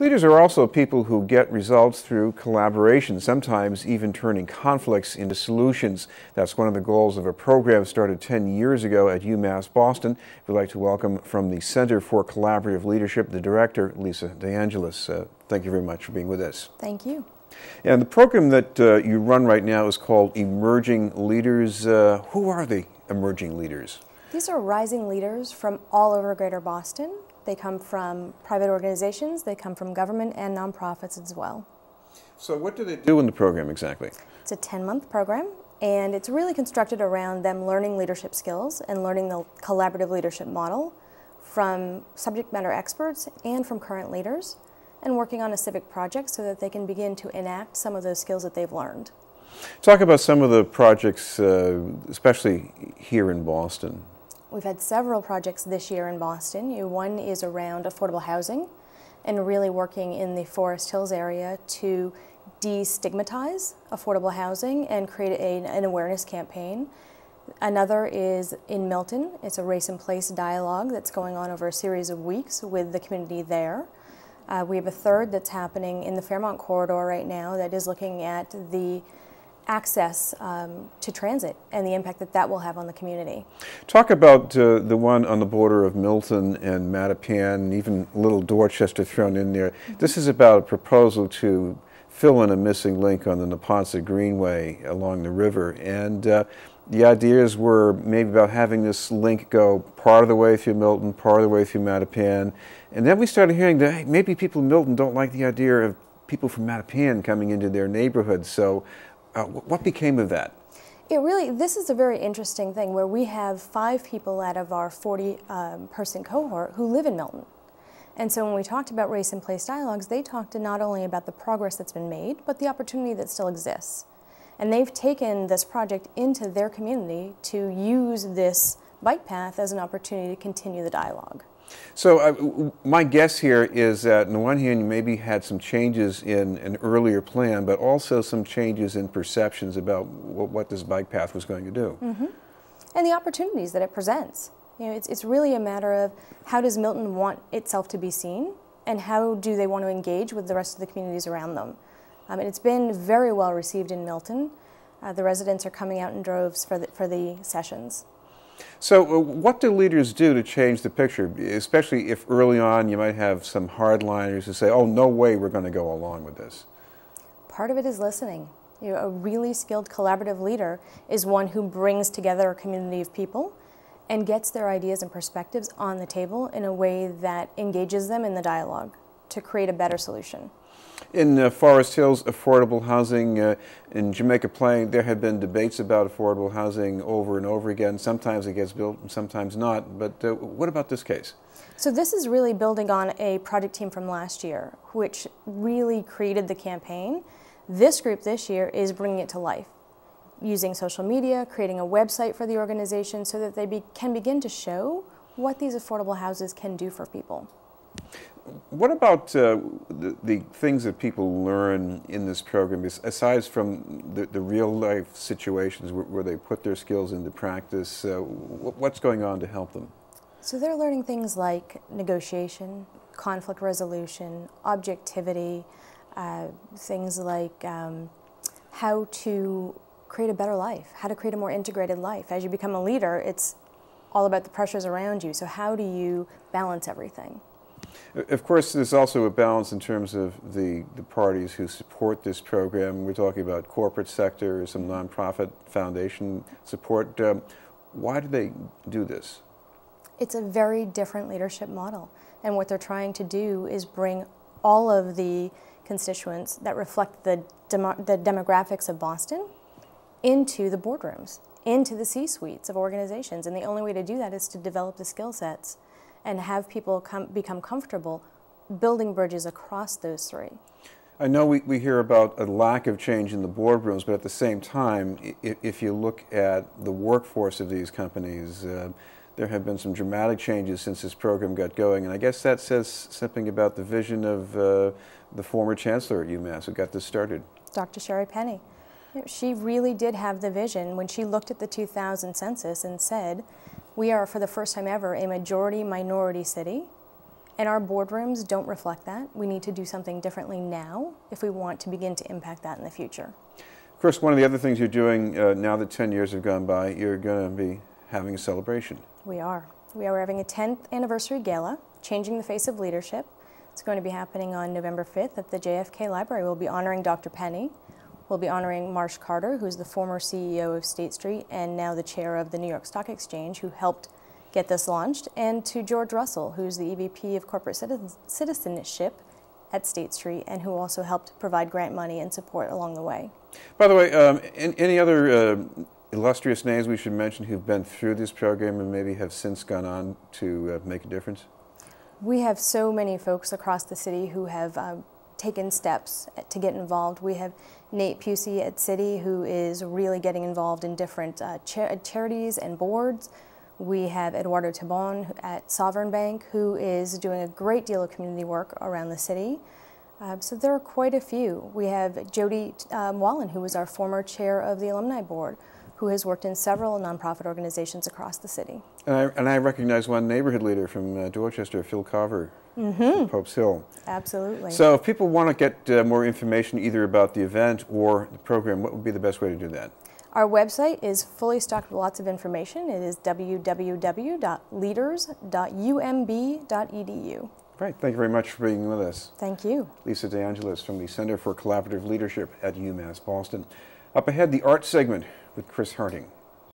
Leaders are also people who get results through collaboration, sometimes even turning conflicts into solutions. That's one of the goals of a program started 10 years ago at UMass Boston. We'd like to welcome from the Center for Collaborative Leadership, the director, Lisa DeAngelis. Thank you very much for being with us. Thank you. And the program that you run right now is called Emerging Leaders. Who are the emerging leaders? These are rising leaders from all over Greater Boston. They come from private organizations, they come from government and nonprofits as well. So what do they do in the program exactly? It's a 10-month program, and it's really constructed around them learning leadership skills and learning the collaborative leadership model from subject matter experts and from current leaders, and working on a civic project so that they can begin to enact some of those skills that they've learned. Talk about some of the projects, especially here in Boston. We've had several projects this year in Boston. One is around affordable housing and really working in the Forest Hills area to destigmatize affordable housing and create an awareness campaign. Another is in Milton. It's a race and place dialogue that's going on over a series of weeks with the community there. We have a third that's happening in the Fairmont corridor right now that is looking at the access to transit and the impact that that will have on the community. Talk about the one on the border of Milton and Mattapan, and even Little Dorchester thrown in there. This is about a proposal to fill in a missing link on the Neponset Greenway along the river, and the ideas were maybe about having this link go part of the way through Milton, part of the way through Mattapan, and then we started hearing that hey, maybe people in Milton don't like the idea of people from Mattapan coming into their neighborhood. So what became of that? This is a very interesting thing where we have 5 people out of our 40-person cohort who live in Milton. And so when we talked about race and place dialogues, they talked not only about the progress that's been made, but the opportunity that still exists. And they've taken this project into their community to use this bike path as an opportunity to continue the dialogue. So my guess here is that on the one hand you maybe had some changes in an earlier plan, but also some changes in perceptions about what this bike path was going to do. Mm-hmm. And the opportunities that it presents. It's really a matter of how does Milton want itself to be seen, and how do they want to engage with the rest of the communities around them. And it's been very well received in Milton. The residents are coming out in droves for the sessions. So what do leaders do to change the picture, especially if early on you might have some hardliners who say, oh, no way we're going to go along with this? Part of it is listening. A really skilled collaborative leader is one who brings together a community of people and gets their ideas and perspectives on the table in a way that engages them in the dialogue to create a better solution. In Forest Hills, affordable housing, in Jamaica Plain, there have been debates about affordable housing over and over again. Sometimes it gets built and sometimes not. But what about this case? So this is really building on a project team from last year, which really created the campaign. This group this year is bringing it to life, using social media, creating a website for the organization so that they can begin to show what these affordable houses can do for people. What about the things that people learn in this program, aside from the real-life situations where they put their skills into practice? What's going on to help them? So they're learning things like negotiation, conflict resolution, objectivity, things like how to create a better life, how to create a more integrated life. As you become a leader, it's all about the pressures around you, so how do you balance everything? Of course, there's also a balance in terms of the parties who support this program. We're talking about corporate sector, some nonprofit foundation support. Why do they do this? It's a very different leadership model. And what they're trying to do is bring all of the constituents that reflect the demographics of Boston into the boardrooms, into the C-suites of organizations. And the only way to do that is to develop the skill sets and have people become comfortable building bridges across those 3. I know we hear about a lack of change in the boardrooms, but at the same time, if you look at the workforce of these companies, there have been some dramatic changes since this program got going, and I guess that says something about the vision of the former chancellor at UMass who got this started. Dr. Sherry Penny. She really did have the vision when she looked at the 2000 census and said, we are, for the first time ever, a majority-minority city, And our boardrooms don't reflect that. We need to do something differently now if we want to begin to impact that in the future. Of course, one of the other things you're doing now that 10 years have gone by, you're going to be having a celebration. We are. We are having a 10th anniversary gala, Changing the Face of Leadership. It's going to be happening on November 5th at the JFK Library. We'll be honoring Dr. Penny. We'll be honoring Marsh Carter, who's the former CEO of State Street and now the chair of the New York Stock Exchange, who helped get this launched, and to George Russell, who's the EVP of Corporate Citizenship at State Street and who also helped provide grant money and support along the way. By the way, any other illustrious names we should mention who've been through this program and maybe have since gone on to make a difference? We have so many folks across the city who have taken steps to get involved. We have Nate Pusey at City, who is really getting involved in different charities and boards. We have Eduardo Tabon at Sovereign Bank, who is doing a great deal of community work around the city. So there are quite a few. We have Jody Wallen, who was our former chair of the Alumni Board, who has worked in several nonprofit organizations across the city. And I recognize one neighborhood leader from Dorchester, Phil Carver, from Pope's Hill. Absolutely. So if people want to get more information either about the event or the program, what would be the best way to do that? Our website is fully stocked with lots of information. It is www.leaders.umb.edu. Right. Thank you very much for being with us. Thank you. Lisa DeAngelis from the Center for Collaborative Leadership at UMass Boston. Up ahead, the art segment with Chris Harding.